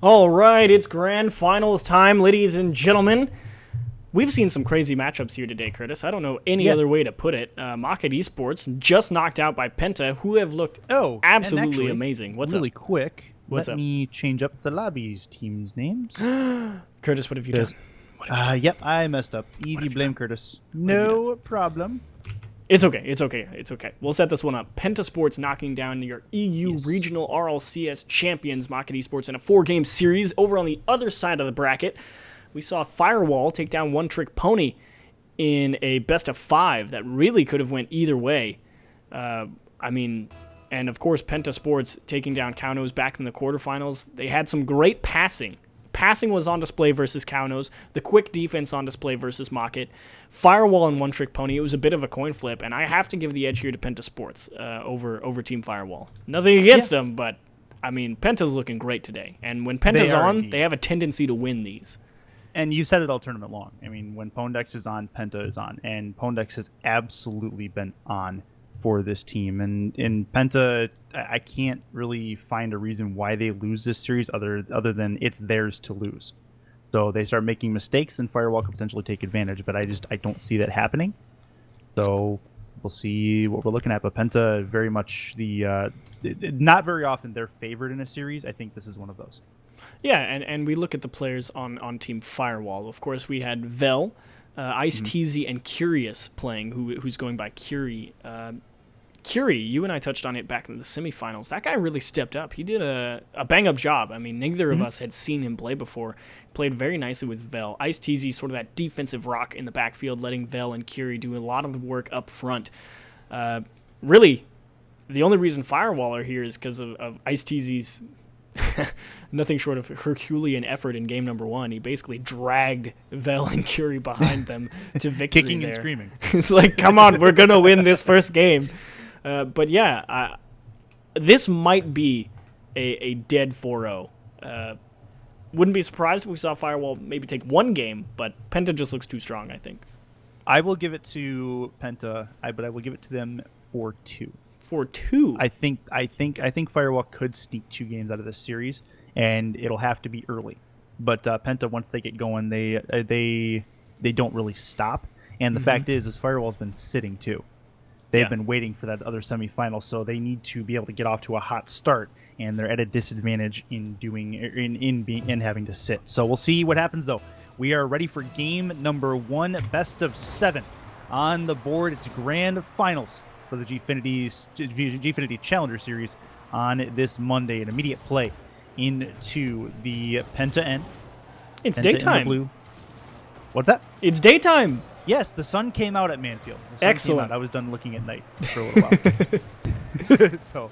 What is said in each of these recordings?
All right, it's grand finals time, ladies and gentlemen. We've seen some crazy matchups here today, Curtis. I don't know any other way to put it. Rocket Esports just knocked out by Penta, who have looked absolutely actually, amazing. What's really up? quick, What's let up? me change up the lobby's teams' names. Curtis, what have you done? What have you done? Yep, I messed up. Easy have you blame, done? Curtis. have you No problem. It's okay. It's okay. It's okay. We'll set this one up. Penta Sports knocking down your EU Regional RLCS champions, Rocket Esports, in a 4-game series. Over on the other side of the bracket, we saw FireWall take down One Trick Pony in a best of 5 that really could have went either way. And of course, Penta Sports taking down Kaunos back in the quarterfinals. They had some great passing. Passing was on display versus Kaunos. The quick defense on display versus Rocket. FireWall and One Trick Pony. It was a bit of a coin flip, and I have to give the edge here to Penta Sports over Team FireWall. Nothing against them, but Penta's looking great today. And when Penta's on, indeed, they have a tendency to win these. And you said it all tournament long. I mean, when Pondex is on, Penta is on, and Pondex has absolutely been on for this team. And in Penta, I can't really find a reason why they lose this series other than it's theirs to lose. So they start making mistakes, and FireWall could potentially take advantage, but I don't see that happening. So we'll see what we're looking at. But Penta, very much not very often they're favored in a series. I think this is one of those. Yeah, and we look at the players on Team FireWall. Of course, we had Vel, Ice TZ, and Curious playing, who's going by Curie. Curie, you and I touched on it back in the semifinals. That guy really stepped up. He did a bang-up job. I mean, neither of us had seen him play before. Played very nicely with Vel. Ice TZ, sort of that defensive rock in the backfield, letting Vel and Curie do a lot of the work up front. Really, the only reason FireWall are here is because of Ice TZ's nothing short of Herculean effort in game number 1. He basically dragged Vel and Curie behind them to victory. Kicking and screaming. It's like, come on, we're going to win this first game. But yeah, this might be a dead 4-0. Wouldn't be surprised if we saw FireWall maybe take one game, but Penta just looks too strong, I think. I will give it to Penta, but I will give it to them 4-2. 4-2. I think FireWall could sneak 2 games out of this series, and it'll have to be early. But Penta, once they get going, they don't really stop. And the fact is FireWall's been sitting too. They've been waiting for that other semifinal, so they need to be able to get off to a hot start, and they're at a disadvantage in having to sit. So we'll see what happens though. We are ready for game number 1, best of 7 on the board. It's grand finals for the GFinity Challenger Series on this Monday. An immediate play into the Penta end. It's Penta daytime. Blue. What's that? It's daytime. Yes, the sun came out at Manfield. Excellent. I was done looking at night for a little while.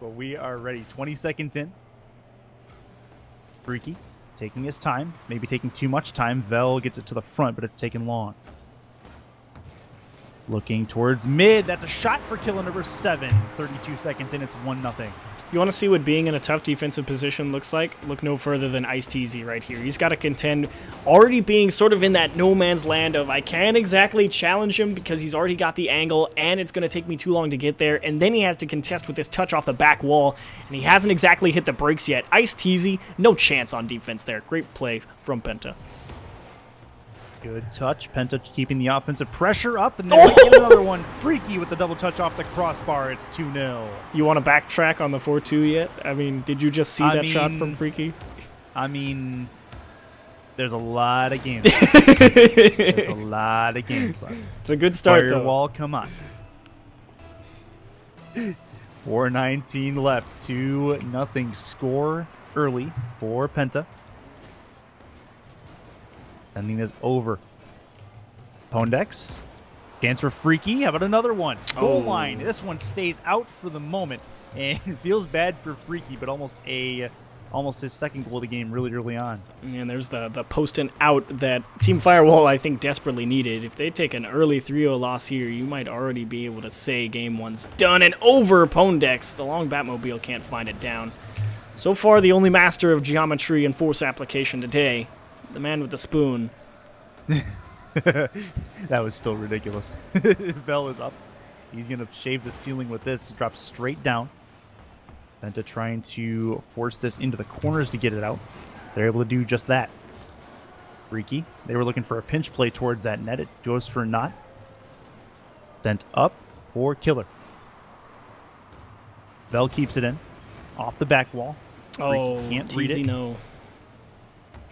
But we are ready. 20 seconds in. Freaky taking his time, maybe taking too much time. Vel gets it to the front, but it's taking long. Looking towards mid. That's a shot for killer number 7. 32 seconds in. It's 1-0. You want to see what being in a tough defensive position looks like? Look no further than Ice TZ right here. He's got to contend, already being sort of in that no man's land of I can't exactly challenge him because he's already got the angle and it's going to take me too long to get there. And then he has to contest with this touch off the back wall, and he hasn't exactly hit the brakes yet. Ice TZ, no chance on defense there. Great play from Penta. Good touch. Penta keeping the offensive pressure up, and then another one. Freaky with the double touch off the crossbar. It's 2-0. You want to backtrack on the 4-2 yet? I mean, did you just see that shot from Freaky? I mean, there's a lot of games left. There's a lot of games left. It's a good start, though. FireWall, come on. 4:19 left. 2-0 score early for Penta. Sending this over. Pondex. Chance for Freaky. How about another one? Goal line. This one stays out for the moment. And it feels bad for Freaky, but almost his second goal of the game really early on. And there's the post and out that Team FireWall, I think, desperately needed. If they take an early 3-0 loss here, you might already be able to say game 1's done and over. Pondex. The long Batmobile can't find it down. So far, the only master of geometry and force application today. The man with the spoon. That was still ridiculous. Vel is up. He's going to shave the ceiling with this to drop straight down. Penta trying to force this into the corners to get it out. They're able to do just that. Freaky. They were looking for a pinch play towards that net. It goes for not. Sent up for Killer. Bell keeps it in. Off the back wall. Oh, can't read it. No.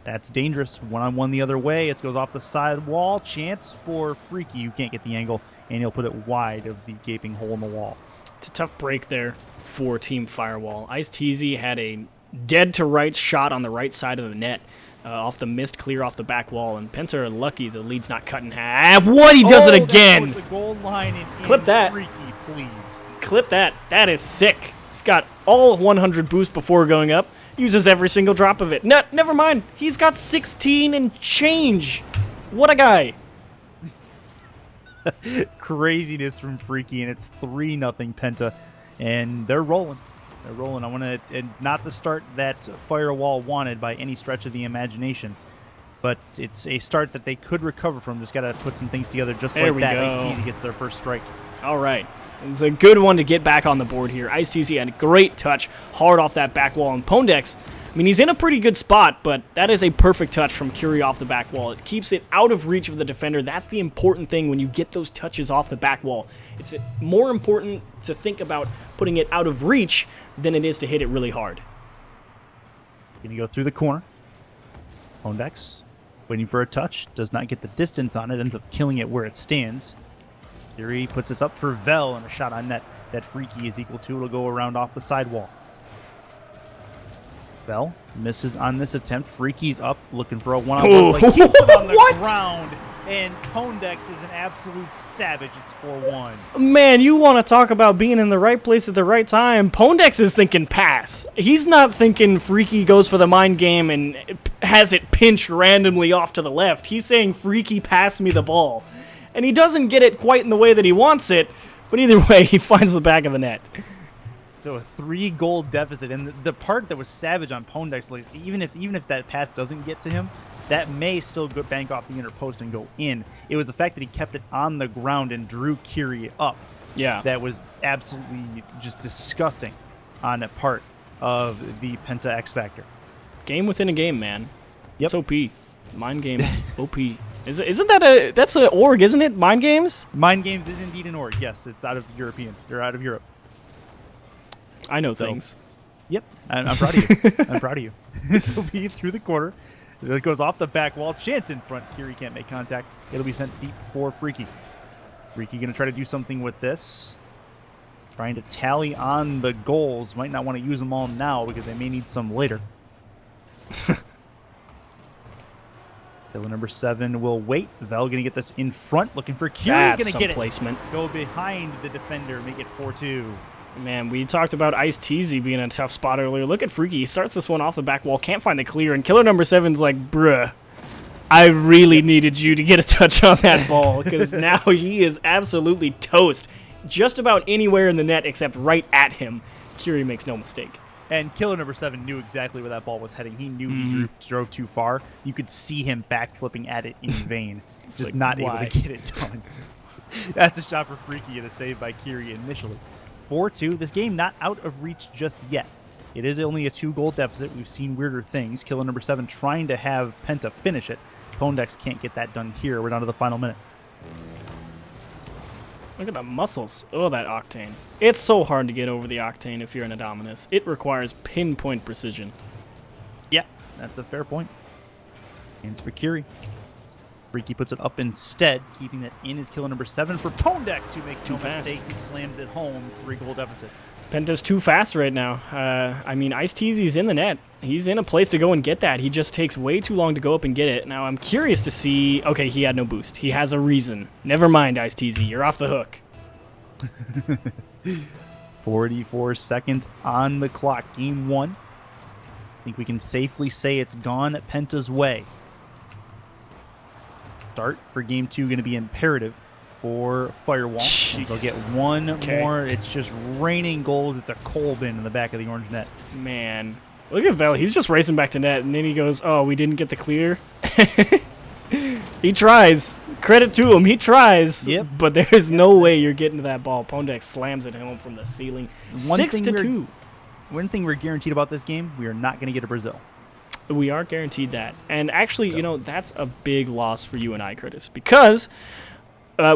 That's dangerous. One-on-one the other way. It goes off the side wall. Chance for Freaky. You can't get the angle, and he'll put it wide of the gaping hole in the wall. It's a tough break there for Team FireWall. IceTZ had a dead-to-right shot on the right side of the net. Off the mist, clear off the back wall, and Penta are lucky the lead's not cut in half. What? He does it again! The goal line Clip that. Freaky, please. Clip that. That is sick. He's got all 100 boost before going up. Uses every single drop of it. No, never mind. He's got 16 and change. What a guy. Craziness from Freaky, and it's 3-0 Penta, and they're rolling. They're rolling. I want to, not the start that FireWall wanted by any stretch of the imagination, but it's a start that they could recover from. Just got to put some things together just There like we that. go. IceTZ gets their first strike. All right. It's a good one to get back on the board here. IceTZ had a great touch, hard off that back wall. And Pondex, I mean, he's in a pretty good spot, but that is a perfect touch from Curie off the back wall. It keeps it out of reach of the defender. That's the important thing when you get those touches off the back wall. It's more important to think about putting it out of reach than it is to hit it really hard. Going to go through the corner. Pondex waiting for a touch. Does not get the distance on it. Ends up killing it where it stands. Curie puts this up for Vel, and a shot on net that Freaky is equal to. It'll go around off the sidewall. Vel misses on this attempt. Freaky's up, looking for a one-on-one play. Keeps it on the ground, and Pondex is an absolute savage. It's 4-1. Man, you want to talk about being in the right place at the right time. Pondex is thinking pass. He's not thinking Freaky goes for the mind game and has it pinched randomly off to the left. He's saying, Freaky, pass me the ball. And he doesn't get it quite in the way that he wants it, but either way, he finds the back of the net. So a 3-goal deficit, and the part that was savage on Pondex, like even if that pass doesn't get to him, that may still go bank off the inner post and go in. It was the fact that he kept it on the ground and drew Curie up. Yeah. That was absolutely just disgusting on that part of the Penta X Factor. Game within a game, man. Yep. It's OP. Mind games, OP. Isn't that that's an org, isn't it? Mind games? Mind Games is indeed an org. Yes, it's out of European. They're out of Europe. I know things. Yep, I'm proud of you. I'm proud of you. This will be through the corner. It goes off the back wall. Chance in front. Curie can't make contact. It'll be sent deep for Freaky. Freaky going to try to do something with this. Trying to tally on the goals. Might not want to use them all now because they may need some later. Killer number 7 will wait. Vel going to get this in front. Looking for Curie. Going to get it. Placement. Go behind the defender. Make it 4-2. Man, we talked about IceTZ being a tough spot earlier. Look at Freaky. He starts this one off the back wall. Can't find the clear. And Killer number 7's like, bruh, I really needed you to get a touch on that ball because now he is absolutely toast. Just about anywhere in the net except right at him. Curie makes no mistake. And Killer number 7 knew exactly where that ball was heading. He knew he drove too far. You could see him backflipping at it in vain. Just like, not why? able to get it done. That's a shot for Freaky and a save by Curie initially. 4-2. This game not out of reach just yet. It is only a 2-goal deficit. We've seen weirder things. Killer number 7 trying to have Penta finish it. Pondex can't get that done here. We're down to the final minute. Look at the muscles. Oh, that Octane. It's so hard to get over the Octane if you're an Adominus. It requires pinpoint precision. Yeah, that's a fair point. Hands for Curie. Freaky puts it up instead, keeping that in is Killer number 7 for Pondex, who makes no mistake. He slams it home, 3-goal deficit. Penta's too fast right now. I mean, IceTZ's in the net. He's in a place to go and get that. He just takes way too long to go up and get it. Now, I'm curious to see... Okay, he had no boost. He has a reason. Never mind, IceTZ. You're off the hook. 44 seconds on the clock. Game 1. I think we can safely say it's gone Penta's way. Start for Game 2 going to be imperative for FireWall. They'll get one more. It's just raining goals. It's a coal bin in the back of the orange net. Man. Look at Vel. He's just racing back to net, and then he goes, oh, we didn't get the clear. He tries. Credit to him. He tries. Yep. But there's no way you're getting to that ball. Pondex slams it home from the ceiling. 6-2. one thing we're guaranteed about this game, we are not going to get a Brazil. We are guaranteed that. And actually, you know, that's a big loss for you and I, Curtis, because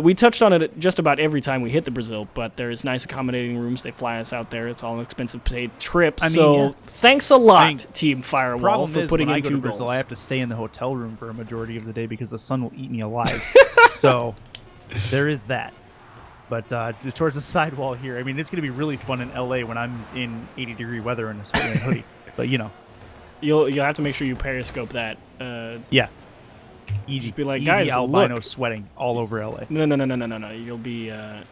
we touched on it just about every time we hit the Brazil, but there's nice accommodating rooms. They fly us out there. It's all an expensive paid trip. Thanks a lot, Team FireWall, for putting in 2 goals. Brazil, I have to stay in the hotel room for a majority of the day because the sun will eat me alive. So there is that. But just towards the sidewall here, I mean, it's going to be really fun in LA when I'm in 80-degree weather in a hoodie. But, you know. You'll have to make sure you periscope that. Yeah. Easy. Just be like, easy guys, albino look. Sweating all over LA. No. You'll be you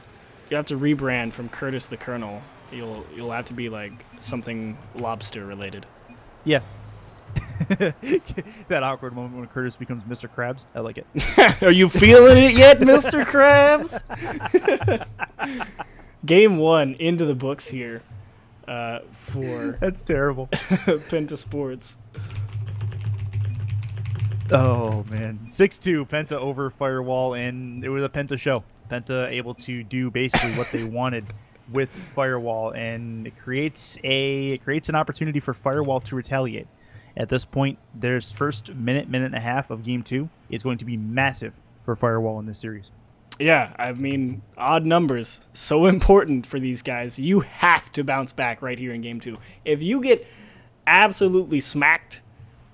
have to rebrand from Curtis the Colonel. You'll have to be like something lobster related. Yeah. That awkward moment when Curtis becomes Mr. Krabs. I like it. Are you feeling it yet, Mr. Krabs? Game 1 into the books here for That's terrible. Penta Sports. Oh, man. 6-2, Penta over FireWall, and it was a Penta show. Penta able to do basically what they wanted with FireWall, and it creates an opportunity for FireWall to retaliate. At this point, their first minute and a half of Game 2 is going to be massive for FireWall in this series. Yeah, I mean, odd numbers, so important for these guys. You have to bounce back right here in Game 2. If you get absolutely smacked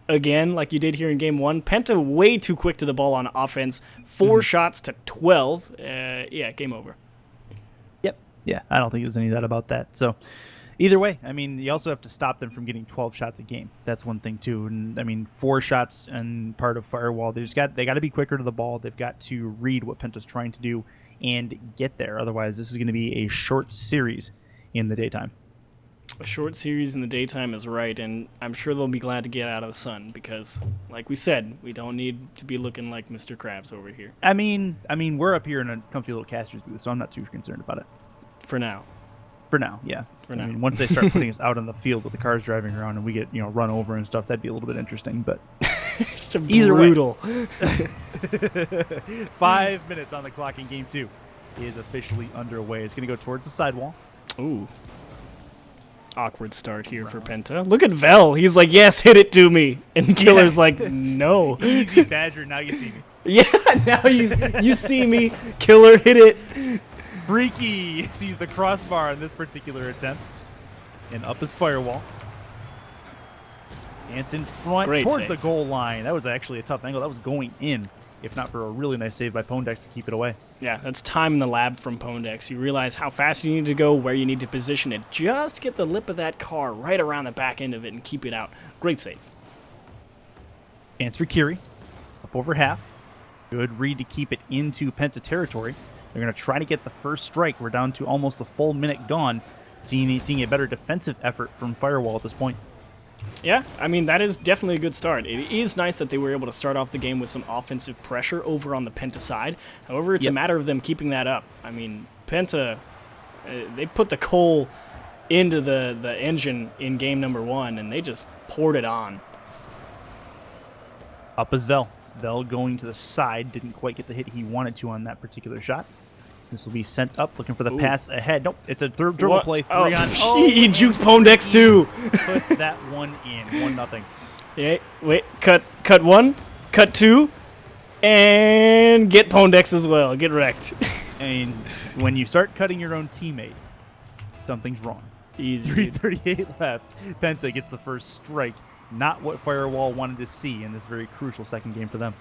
again, like you did here in Game 1, Penta way too quick to the ball on offense. 4 shots to 12. Yeah, game over. Yep. Yeah, I don't think there's any doubt about that. So, either way, I mean, you also have to stop them from getting 12 shots a game. That's one thing, too. And, I mean, 4 shots and part of FireWall, they got to be quicker to the ball. They've got to read what Penta's trying to do and get there. Otherwise, this is going to be a short series in the daytime. A short series in the daytime is right, and I'm sure they'll be glad to get out of the sun because, like we said, we don't need to be looking like Mr. Krabs over here. I mean, we're up here in a comfy little caster's booth, so I'm not too concerned about it. For now. For now, yeah. For now. I mean, once they start putting us out on the field with the cars driving around and we get, run over and stuff, that'd be a little bit interesting, but it's brutal. 5 minutes on the clock in Game 2 is officially underway. It's going to go towards the sidewall. Ooh. Awkward start here for Penta. Look at Vel. He's like, yes, hit it to me. And Killer's like, no. Easy, Badger. Now you see me. Yeah, now you see me. Killer, hit it. Freaky sees the crossbar in this particular attempt. And up is FireWall. And it's in front towards save. the goal line. That was actually a tough angle. That was going in, if not for a really nice save by Pondex to keep it away. Yeah, that's time in the lab from Pondex. You realize how fast you need to go, where you need to position it. Just get the lip of that car right around the back end of it and keep it out. Great save. And it's for Kiri. Up over half. Good read to keep it into Penta territory. They're going to try to get the first strike. We're down to almost a full minute gone. Seeing a better defensive effort from FireWall at this point. Yeah, I mean, that is definitely a good start. It is nice that they were able to start off the game with some offensive pressure over on the Penta side. However, it's a matter of them keeping that up. I mean, Penta, they put the coal into the engine in game number 1, and they just poured it on. Up is Vel. Vel going to the side. Didn't quite get the hit he wanted to on that particular shot. This will be sent up, looking for the pass ahead. Nope, it's a dribble play, 3 on. Oh, he juked Pondex too. Puts that one in, 1-0. Yeah, wait, cut 1, cut 2, and get Pondex as well. Get wrecked. And when you start cutting your own teammate, something's wrong. Easy. 3:38 left. Penta gets the first strike. Not what FireWall wanted to see in this very crucial second game for them.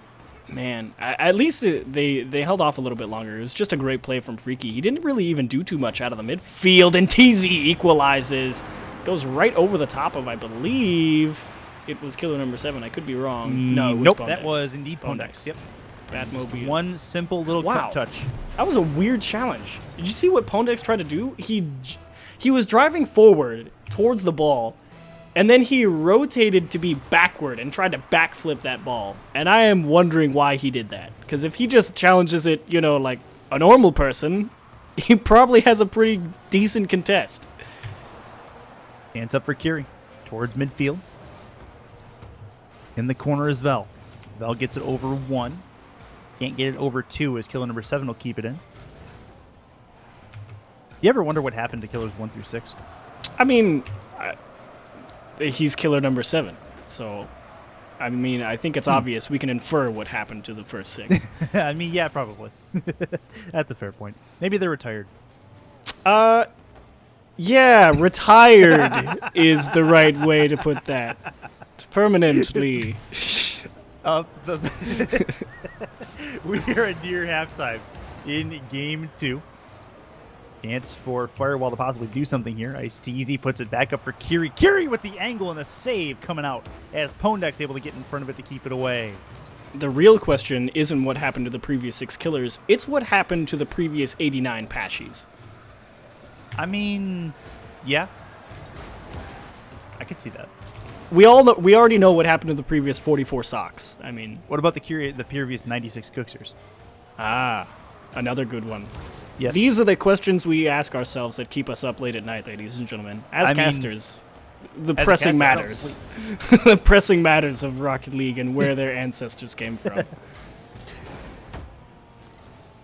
Man, at least they held off a little bit longer. It was just a great play from Freaky. He didn't really even do too much out of the midfield, and TZ equalizes. Goes right over the top of, I believe, it was killer number 7. I could be wrong. No, it was nope, Pondex. that was indeed Pondex. Yep. Batmobile. One simple little cut touch. That was a weird challenge. Did you see what Pondex tried to do? He was driving forward towards the ball, and then he rotated to be backward and tried to backflip that ball. And I am wondering why he did that. Because if he just challenges it, like a normal person, he probably has a pretty decent contest. Hands up for Kiri. Towards midfield. In the corner is Vel. Vel gets it over 1. Can't get it over 2 as killer number 7 will keep it in. You ever wonder what happened to killers 1 through 6? I mean, he's killer number 7. So, I mean, I think it's obvious. We can infer what happened to the first 6. I mean, yeah, probably. That's a fair point. Maybe they're retired. Yeah, retired is the right way to put that. Permanently. We are near halftime in game 2. Chance for FireWall to possibly do something here. Ice-T puts it back up for Kiri. Kiri with the angle and the save coming out as Pondek's able to get in front of it to keep it away. The real question isn't what happened to the previous 6 killers. It's what happened to the previous 89 Pashies. I mean, yeah. I could see that. We already know what happened to the previous 44 Socks. I mean... What about the previous 96 Cooksers? Ah, another good one. Yes. These are the questions we ask ourselves that keep us up late at night, ladies and gentlemen. As casters, the pressing matters. The pressing matters of Rocket League and where their ancestors came from.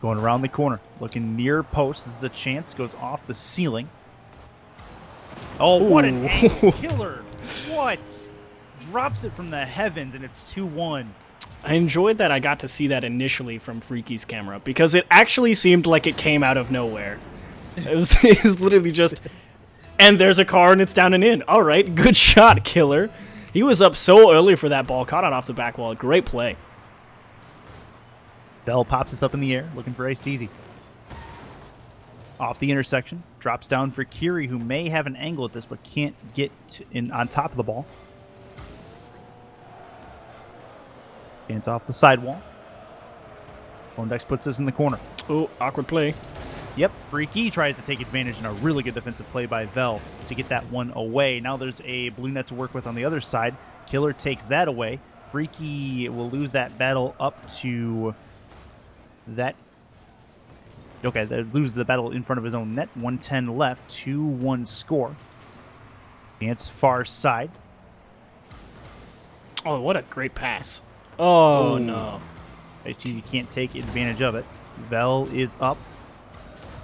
Going around the corner, looking near post. This is a chance. Goes off the ceiling. Oh, what an angle killer! What? Drops it from the heavens, and it's 2-1. I enjoyed that I got to see that initially from Freaky's camera because it actually seemed like it came out of nowhere. It was literally just, and there's a car and it's down and in. All right, good shot, killer. He was up so early for that ball, caught it off the back wall. Great play. Bell pops this up in the air, looking for Ice-T. Off the intersection, drops down for Kiri, who may have an angle at this, but can't get on top of the ball. It's off the sidewall. Pondex puts this in the corner. Oh, awkward play. Yep, Freaky tries to take advantage in a really good defensive play by Vel to get that one away. Now there's a blue net to work with on the other side. Killer takes that away. Freaky will lose that battle up to that. Okay, they lose the battle in front of his own net. 110 left, 2-1 score. Chance far side. Oh, what a great pass. Oh, no. Ice-T can't take advantage of it. Vel is up,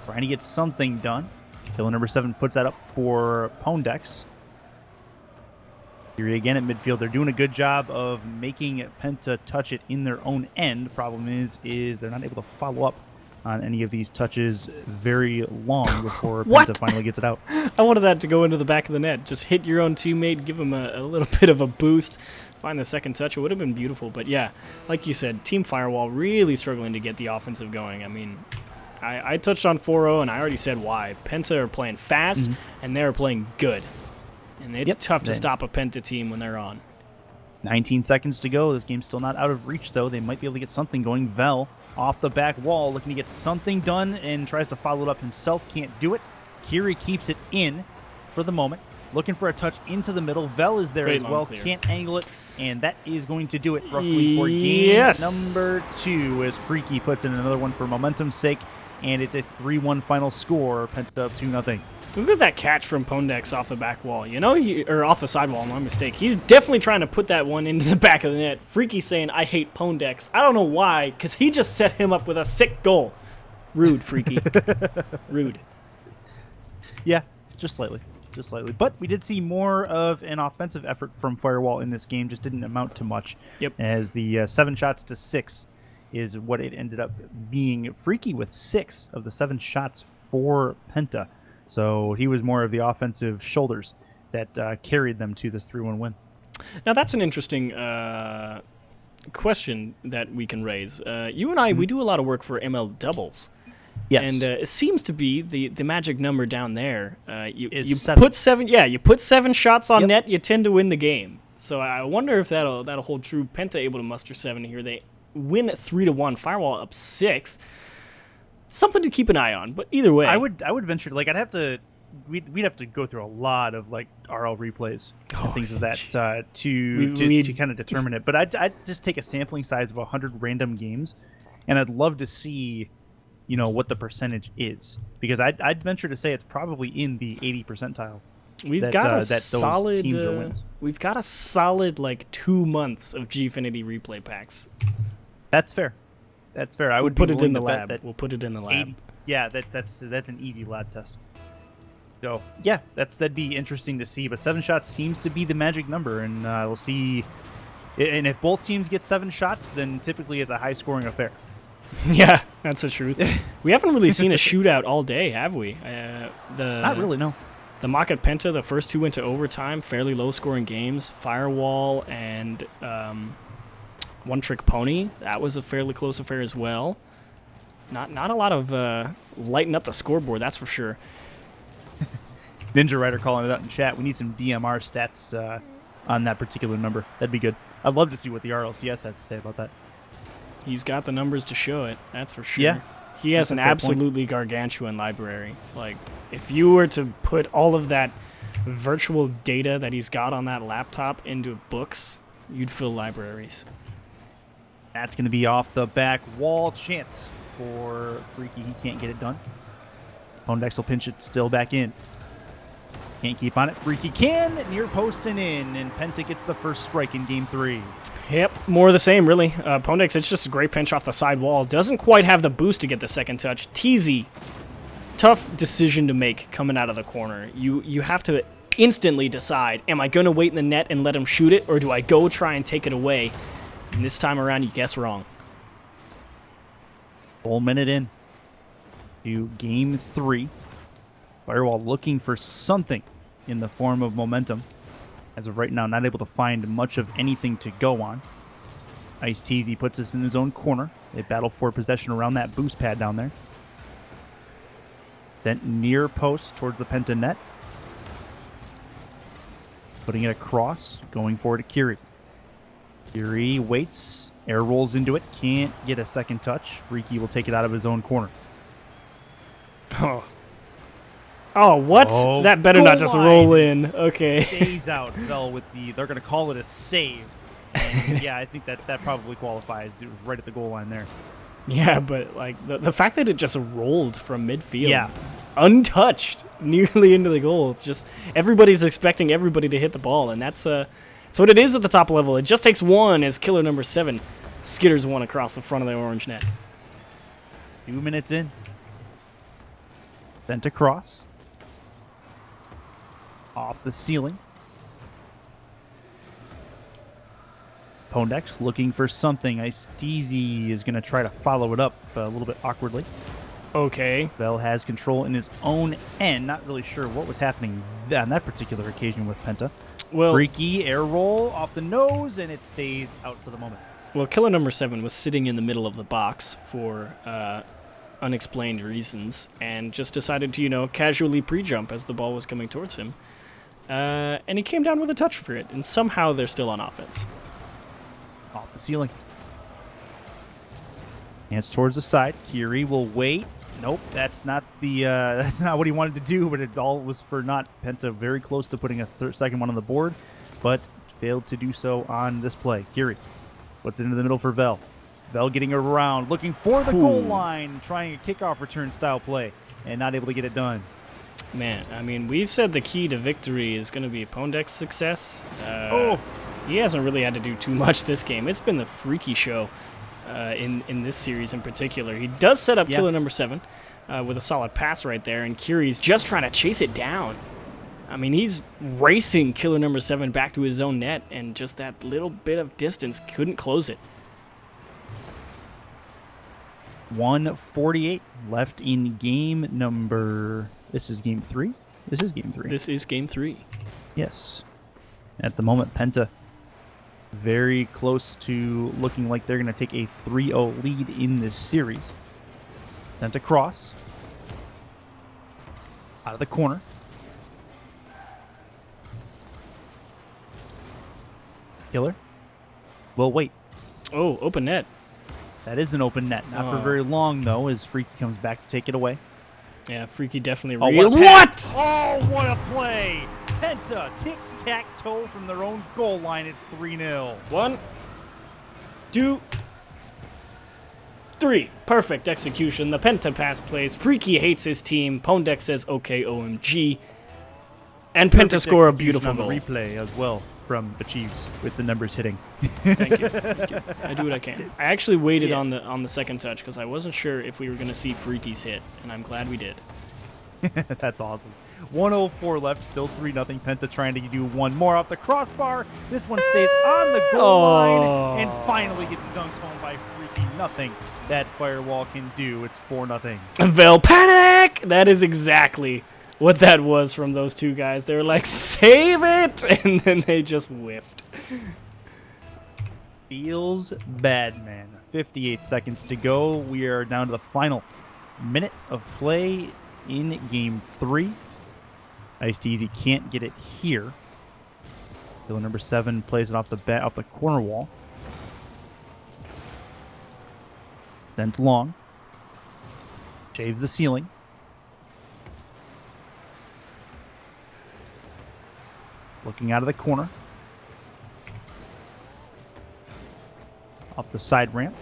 trying to get something done. Killer number 7 puts that up for Pondex. Here again at midfield. They're doing a good job of making Penta touch it in their own end. Problem is they're not able to follow up on any of these touches very long before Penta finally gets it out. I wanted that to go into the back of the net. Just hit your own teammate, give him a little bit of a boost. Find the second touch. It would have been beautiful. But yeah, like you said, Team FireWall really struggling to get the offensive going. I mean, I touched on 4-0, and I already said why. Penta are playing fast, and they're playing good. And it's tough to stop a Penta team when they're on. 19 seconds to go. This game's still not out of reach, though. They might be able to get something going. Vel off the back wall, looking to get something done, and tries to follow it up himself. Can't do it. Kiri keeps it in for the moment. Looking for a touch into the middle. Vel is there Great as well. clear. Can't angle it, and that is going to do it roughly for game number 2 as Freaky puts in another one for momentum's sake, and it's a 3-1 final score. Penta up 2-0. Look at that catch from Pondex off the back wall. You know, or off the sidewall, my mistake. He's definitely trying to put that one into the back of the net. Freaky saying, I hate Pondex. I don't know why, because he just set him up with a sick goal. Rude, Freaky. Rude. Yeah, just slightly. Just slightly. But we did see more of an offensive effort from FireWall in this game. Just didn't amount to much. Yep. As the 7 shots to 6 is what it ended up being. Freaky with 6 of the 7 shots for Penta. So he was more of the offensive shoulders that carried them to this 3-1 win. Now that's an interesting question that we can raise. You and I, we do a lot of work for ML doubles. Yes. And it seems to be the magic number down there. You 7. put 7. Yeah, you put 7 shots on net, you tend to win the game. So I wonder if that'll hold true. Penta able to muster 7 here. They win 3-1. FireWall up 6. Something to keep an eye on. But either way, I would venture we'd have to go through a lot of like RL replays and things of that to kind of determine it. But I'd just take a sampling size of 100 random games, and I'd love to see, what the percentage is, because I'd venture to say it's probably in the 80 percentile. We've got a solid like 2 months of GFinity replay packs. That's fair. That's fair. I would put it in the lab. We'll put it in the lab. 80, yeah, that's an easy lab test. So yeah, that'd be interesting to see. But 7 shots seems to be the magic number, and we'll see. And if both teams get 7 shots, then typically it's a high-scoring affair. Yeah, that's the truth. We haven't really seen a shootout all day, have we? Not really, no. The mock at Penta, the first 2 went to overtime, fairly low-scoring games. FireWall and One Trick Pony, that was a fairly close affair as well. Not a lot of lighting up the scoreboard, that's for sure. Ninja Rider calling it out in chat. We need some DMR stats on that particular number. That'd be good. I'd love to see what the RLCS has to say about that. He's got the numbers to show it, that's for sure. Yeah. He has an absolutely gargantuan library. Like, if you were to put all of that virtual data that he's got on that laptop into books, you'd fill libraries. That's going to be off the back wall. Chance for Freaky. He can't get it done. Pondex will pinch it still back in. Can't keep on it. Freaky can. Near post and in. And Penta gets the first strike in game 3. Yep, more of the same, really. Pondex, it's just a great pinch off the side wall. Doesn't quite have the boost to get the second touch. TZ, tough decision to make coming out of the corner. You have to instantly decide, am I going to wait in the net and let him shoot it, or do I go try and take it away? And this time around, you guess wrong. Full minute in to game 3. FireWall looking for something in the form of momentum. As of right now, not able to find much of anything to go on. Ice Teasy puts us in his own corner. They battle for possession around that boost pad down there. Then near post towards the Penta net. Putting it across, going forward to Kiri. Kiri waits, air rolls into it, can't get a second touch. Freaky will take it out of his own corner. Oh, what? Oh, that better not just roll in. Okay. Stays out, Vel, with the... They're going to call it a save. And yeah, I think that probably qualifies. It was right at the goal line there. Yeah, but like the fact that it just rolled from midfield, Yeah. untouched, nearly into the goal. It's just everybody's expecting everybody to hit the ball, and that's what it is at the top level. It just takes one as killer number 7 skitters one across the front of the orange net. 2 minutes in. Sent across. Off the ceiling. Pondex looking for something. Ice Deezy is going to try to follow it up a little bit awkwardly. Okay. Bell has control in his own end. Not really sure what was happening on that particular occasion with Penta. Well, Freaky air roll off the nose, and it stays out for the moment. Well, killer number 7 was sitting in the middle of the box for unexplained reasons, and just decided to, casually pre-jump as the ball was coming towards him. And he came down with a touch for it, and somehow they're still on offense. Off the ceiling. Hands towards the side. Kiri will wait. Nope, that's not what he wanted to do, but it all was for naught. Penta very close to putting a second one on the board, but failed to do so on this play. Kiri puts it into the middle for Vel. Vel getting around, looking for the goal line, trying a kickoff return style play, and not able to get it done. Man, I mean, we said the key to victory is going to be Pondex's success. He hasn't really had to do too much this game. It's been the freaky show in this series in particular. He does set up killer number 7 with a solid pass right there, and Kiri's just trying to chase it down. I mean, he's racing killer number 7 back to his own net, and just that little bit of distance couldn't close it. 1:48 left in game number... This is game 3? This is game 3. This is game 3. Yes. At the moment, Penta very close to looking like they're going to take a 3-0 lead in this series. Sent across. Out of the corner. Killer. Will wait. Oh, open net. That is an open net. Not for very long, though, as Freaky comes back to take it away. Yeah, Freaky definitely What? Oh, what a play! Penta, tic-tac-toe from their own goal line. It's 3-0. 1, 2, 3. Perfect execution. The Penta pass plays. Freaky hates his team. Pondex says, okay, OMG. And Penta score a beautiful goal. On the replay as well from the Chiefs with the numbers hitting. Thank you. Thank you. I do what I can. I actually waited on the second touch because I wasn't sure if we were going to see Freaky's hit, and I'm glad we did. That's awesome. 104 left, still 3-0. Penta trying to do one more off the crossbar. This one stays on the goal line and finally gets dunked home by freaking nothing that FireWall can do. It's 4-0. Vel panic! That is exactly what that was from those two guys. They were like, save it! And then they just whiffed. Feels bad, man. 58 seconds to go. We are down to the final minute of play in Game 3. Ice Easy can't get it here. Killer number 7 plays it off the corner wall. Sent long. Shaves the ceiling. Looking out of the corner. Off the side ramp.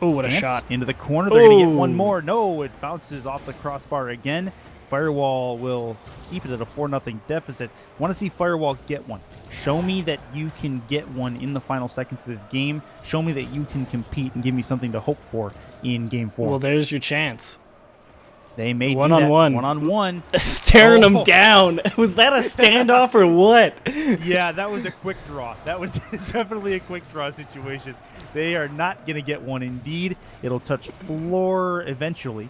Oh, what a Dance shot. into the corner. They're going to get one more. No, it bounces off the crossbar again. FireWall will keep it at a 4-0 deficit. Want to see FireWall get one. Show me that you can get one in the final seconds of this game. Show me that you can compete and give me something to hope for in Game 4. Well, there's your chance. They made one-on-one. One-on-one. Staring them down. Was that a standoff or what? Yeah, that was a quick draw. That was definitely a quick draw situation. They are not going to get one indeed. It'll touch floor eventually.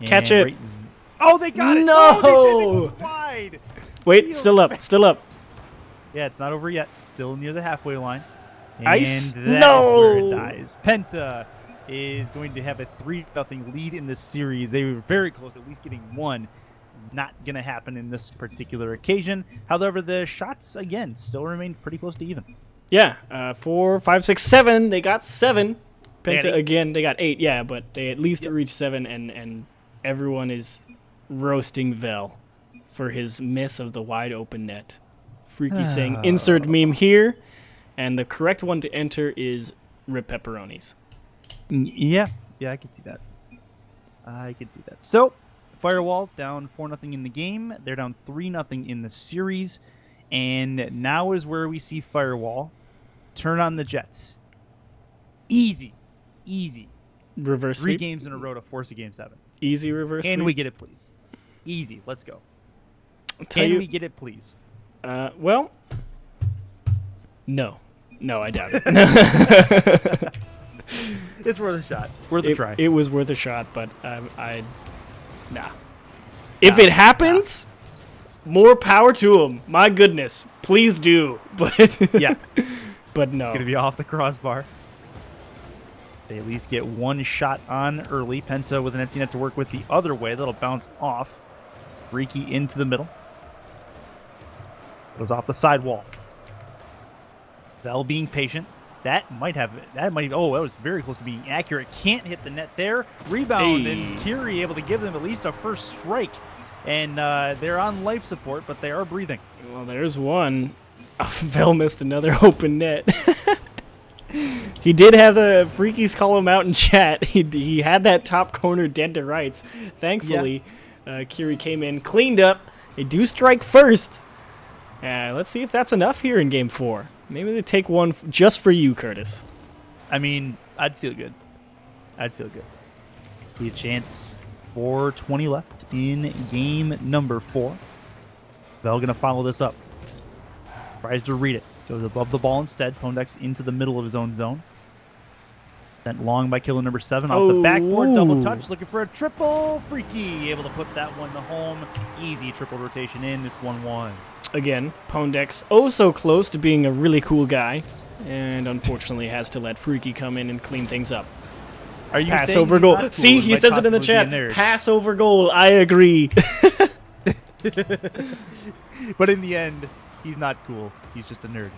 Catch it. Oh, they got it. No. Oh, they did. It goes wide. Wait, still up. Still up. Yeah, it's not over yet. Still near the halfway line. And Ice. that's No. where it dies. Penta is going to have a 3-0 lead in this series. They were very close to at least getting one. Not going to happen in this particular occasion. However, the shots, again, still remain pretty close to even. Yeah, 4, 5, 6, 7. They got 7. Penta, 8. again, they got 8. Yeah, but they at least reached 7, and everyone is roasting Vel for his miss of the wide open net. Freaky saying, insert meme here. And the correct one to enter is Rip Pepperonis. Yeah, I can see that. I can see that. So, FireWall down 4-0 in the game. They're down 3-0 in the series. And now is where we see FireWall turn on the Jets. Easy. Reverse 3 sweep. games in a row to force a Game 7. Easy reverse Can sweep. we get it, please? Easy. Let's go. Can we get it, please? Well, no. No, I doubt it. It's worth a shot. Worth a try. It was worth a shot, but nah. If it happens, more power to him. My goodness, please do. But Yeah. but no. Going to be off the crossbar. They at least get one shot on early. Penta with an empty net to work with the other way. That'll bounce off. Freaky into the middle. Goes off the sidewall. Vel being patient. That was very close to being accurate. Can't hit the net there. Rebound, and Kiri able to give them at least a first strike. And they're on life support, but they are breathing. Well, there's one. Vel missed another open net. He did have the Freakies call him out in chat. He had that top corner dead to rights. Thankfully, Kiri came in, cleaned up. They do strike first. Let's see if that's enough here in Game 4. Maybe they take one just for you, Curtis. I mean, I'd feel good. Be a chance. 4:20 left in game number 4. Vel gonna follow this up. Tries to read it. Goes above the ball instead. Pondex into the middle of his own zone. Sent long by killer number 7 off the backboard. Double touch. Looking for a triple. Freaky. Able to put that one to home. Easy triple rotation in. It's 1-1. Again, Pondex so close to being a really cool guy, and unfortunately has to let Freaky come in and clean things up. Are you Pass saying over he's goal? not cool? See, It he might says it in the possibly be a chat. nerd. Pass over goal. I agree. But in the end, he's not cool. He's just a nerd.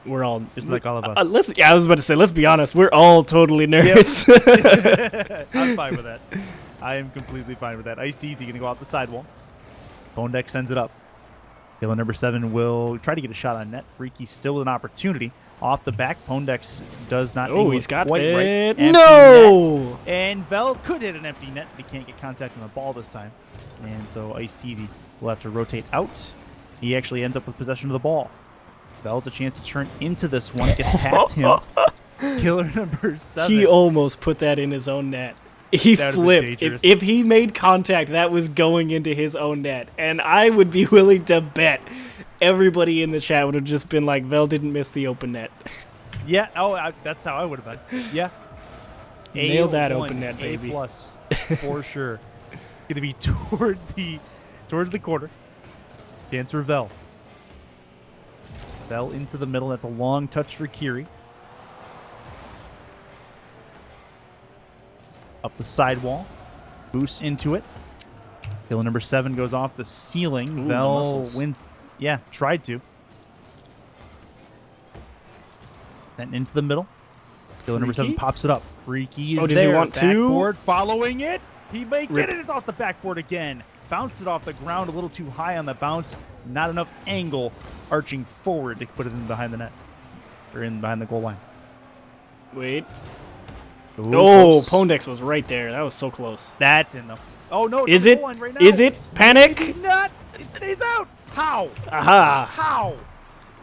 We're all Just like all of us. I was about to say, let's be honest. We're all totally nerds. I'm fine with that. I am completely fine with that. Iced Easy going to go off the sidewall. Pondex sends it up. Killer number 7 will try to get a shot on net. Freaky still with an opportunity. Off the back, Pondex does not. Oh, he's got quite it. Right. Empty No! net. And Vel could hit an empty net, but he can't get contact on the ball this time. And so Iced Easy will have to rotate out. He actually ends up with possession of the ball. Vel's a chance to turn into this one. Gets past him. Killer number 7. He almost put that in his own net. He That would've been flipped. dangerous. If he made contact, that was going into his own net. And I would be willing to bet everybody in the chat would have just been like, Vel didn't miss the open net. Yeah. Oh, that's how I would have been. Yeah. Nailed that A1, open net, baby. A+ for sure. Going to be towards the corner. Chance for Vel. Vel into the middle. That's a long touch for Kiri. Up the sidewall. Boost into it. Killer number 7 goes off the ceiling. Ooh, Vel the muscles. wins. Yeah, tried to. Then into the middle. Killer number 7 Freaky? pops it up. Freaky is Oh, does there. he want to? Backboard following it. He may Rip. get it. It's off the backboard again. Bounced it off the ground a little too high on the bounce. Not enough angle arching forward to put it in behind the net. Or in behind the goal line. Wait. Ooh, Oh, close. Pondex was right there. That was so close. That's in them. Oh, no. It's Is on the it? goal line right now. Is it? Panic? Not. It stays out. How? Aha. How?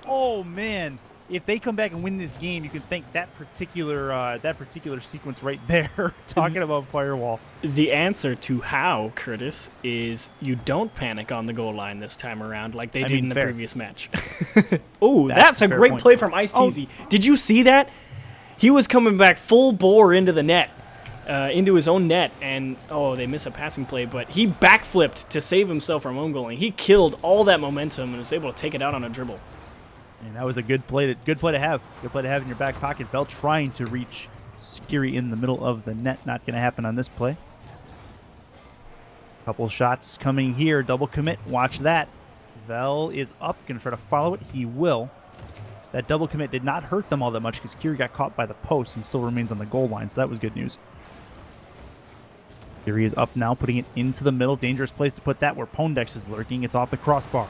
Oh, man. If they come back and win this game, you can thank that particular sequence right there. Talking about FireWall. The answer to how, Curtis, is you don't panic on the goal line this time around like they did mean, in the fair. previous match. Oh, That's that's a a fair great point. play from Ice Oh. Teasy. Did you see that? He was coming back full bore into the net, into his own net, and they miss a passing play, but he backflipped to save himself from own goaling. He killed all that momentum and was able to take it out on a dribble. And that was a good play to have. Good play to have in your back pocket. Vel trying to reach Skiri in the middle of the net. Not going to happen on this play. Couple shots coming here. Double commit. Watch that. Vel is up. Going to try to follow it. He will. That double commit did not hurt them all that much because Kiri got caught by the post and still remains on the goal line. So that was good news. Kiri is up now, putting it into the middle. Dangerous place to put that where Pondex is lurking. It's off the crossbar.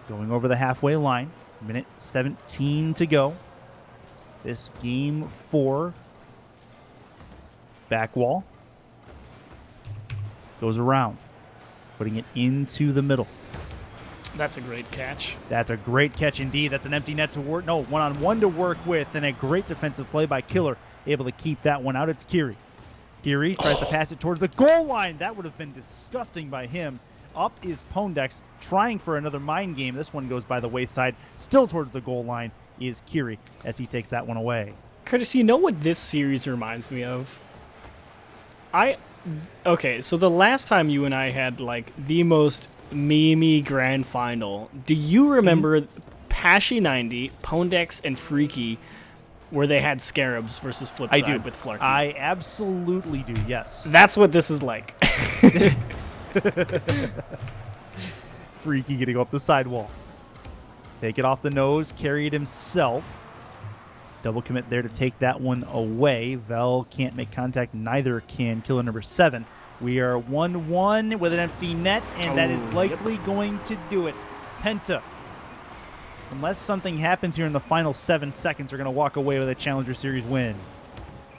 Going over the halfway line. Minute 17 to go. This game 4. Back wall. Goes around. Putting it into the middle. That's a great catch. That's a great catch indeed. That's an empty net to work. No, one-on-one to work with. And a great defensive play by Killer. Able to keep that one out. It's Kiri. Kiri tries to pass it towards the goal line. That would have been disgusting by him. Up is Pondex, trying for another mind game. This one goes by the wayside. Still towards the goal line is Kiri as he takes that one away. Curtis, you know what this series reminds me of? Okay, so the last time you and I had, like, the most memey grand final, do you remember Pashy 90, Pondex, and Freaky, where they had Scarabs versus Flipside I do. with Flarky? I absolutely do, yes. That's what this is like. Freaky getting up the sidewall. Take it off the nose, carry it himself. Double commit there to take that one away. Vel can't make contact, neither can Killer number 7. We are 1-1 with an empty net, and that is likely going to do it. Penta, unless something happens here in the final 7 seconds, are going to walk away with a Challenger Series win.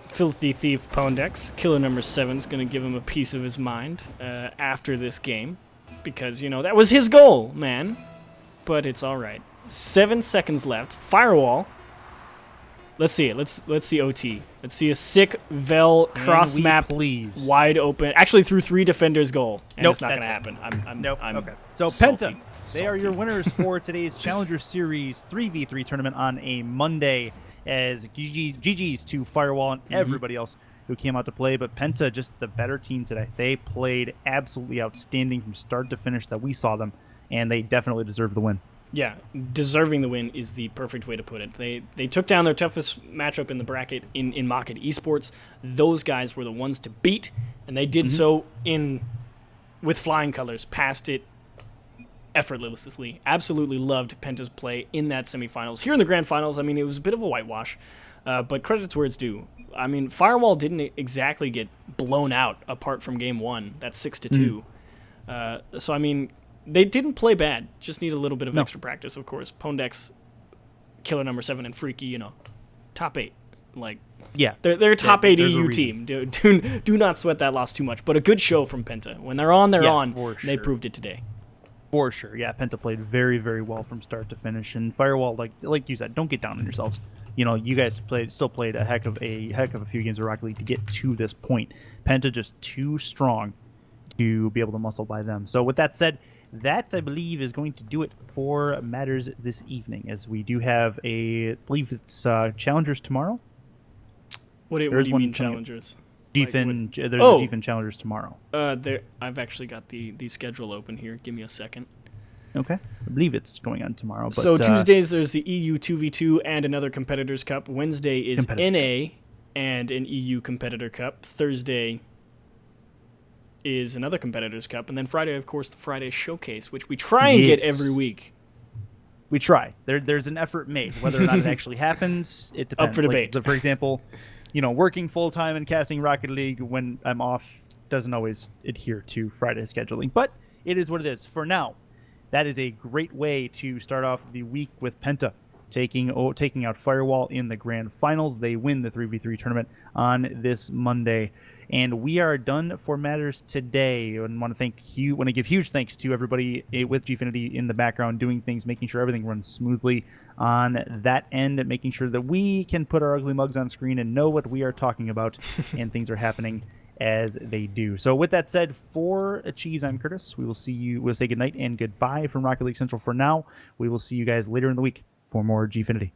Filthy Thief Pondex, Killer number 7 is going to give him a piece of his mind after this game. Because, that was his goal, man. But it's all right. 7 seconds left. FireWall. Let's see it. Let's see OT. Let's see a sick Vel cross map, please. wide open. Actually, through 3 defenders goal, and Nope, it's not going to that's happen. I'm Okay. So salty. Penta, they are your winners for today's Challenger Series 3v3 tournament on a Monday. As GG's to FireWall and everybody else who came out to play. But Penta, just the better team today. They played absolutely outstanding from start to finish that we saw them, and they definitely deserve the win. Yeah, deserving the win is the perfect way to put it. They took down their toughest matchup in the bracket in Rocket Esports. Those guys were the ones to beat, and they did so with flying colors, passed it effortlessly. Absolutely loved Penta's play in that semifinals. Here in the grand finals, I mean, it was a bit of a whitewash, but credit's where it's due. I mean, FireWall didn't exactly get blown out apart from game 1. That's 6-2. So, I mean, they didn't play bad. Just need a little bit of extra practice, of course. Pondex, Killer number 7, and Freaky, top 8. Like, yeah, they're a top 8 there's a EU reason. team. Do not sweat that loss too much. But a good show from Penta. When they're on, they're on. for They sure. proved it today. For sure, yeah. Penta played very, very well from start to finish, and FireWall, like you said, don't get down on yourselves. You know, you guys still played a heck of a few games of Rocket League to get to this point. Penta just too strong to be able to muscle by them. So with that said, that I believe is going to do it for matters this evening, as we do have I believe it's Challengers tomorrow. What do you mean Challengers? There's a GFin Challengers tomorrow. I've actually got the schedule open here. Give me a second. Okay, I believe it's going on tomorrow. But, so Tuesdays there's the EU 2v2 and another Competitors Cup. Wednesday is NA and an EU Competitor Cup. Thursday is another Competitors Cup, and then Friday, of course, the Friday Showcase, which we try and get every week. We try. There's an effort made. Whether or not it actually happens, it depends. Up for debate. So for example, working full-time and casting Rocket League when I'm off doesn't always adhere to Friday scheduling, but it is what it is. For now, that is a great way to start off the week with Penta taking out FireWall in the grand finals. They win the 3v3 tournament on this Monday. And we are done for matters today. And want to give huge thanks to everybody with GFinity in the background doing things, making sure everything runs smoothly on that end, making sure that we can put our ugly mugs on screen and know what we are talking about and things are happening as they do. So with that said, for Achieves, I'm Curtis. We'll say goodnight and goodbye from Rocket League Central for now. We will see you guys later in the week for more GFinity.